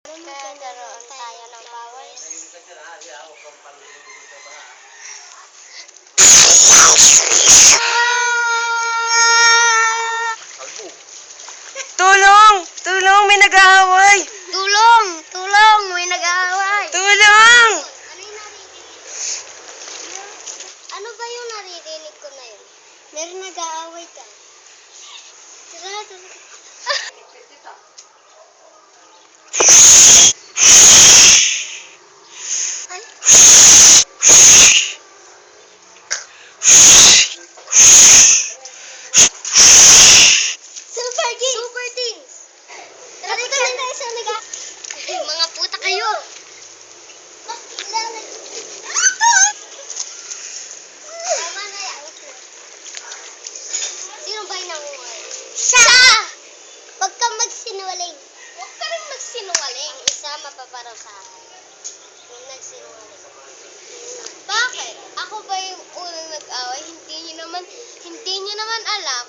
Nagkaroon tayo ng bawal. Tulong! Tulong! May nag-aaway! Tulong! Tulong! May nag-aaway! Tulong! Ano ba yung naririnig ko na yun? Meron nag-aaway ka. Sarado. Super Teens! Tara ka lang tayo sa mga puta kayo! Tama na yan. Sino ba yung nangunguhay? Siya! Huwag kang magsinungaling. Huwag ka rin magsinungaling. Ang isa mapaparusahan. Yung nagsinungaling. Bakit? Ako ba yung unang nag-away? Hindi niyo naman alam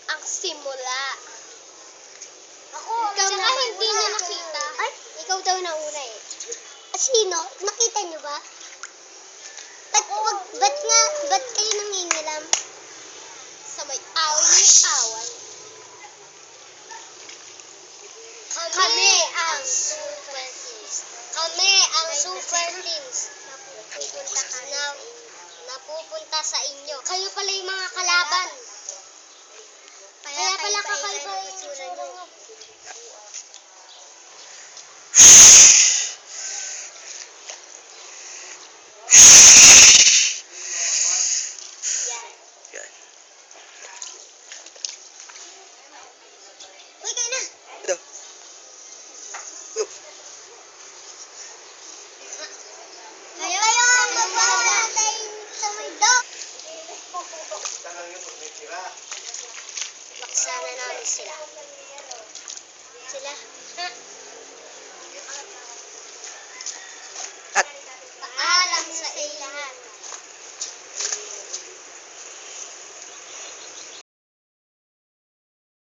ang simula. Ikaw na hindi niyo nakita. Ay, ikaw daw na una eh. Sino? Nakita niyo ba? Ba't kayo nangingilam? Sa may away. Kami ang Super Teens. Kami ang Super Teens. Napupunta sa inyo. Kayo pala yung mga kalaban. Kaya pala kakaiba yung itsura nyo. Yan. Uy, kayo na! Ito. Kayo ang magbabatay sa may dog. Baksa na namin sila.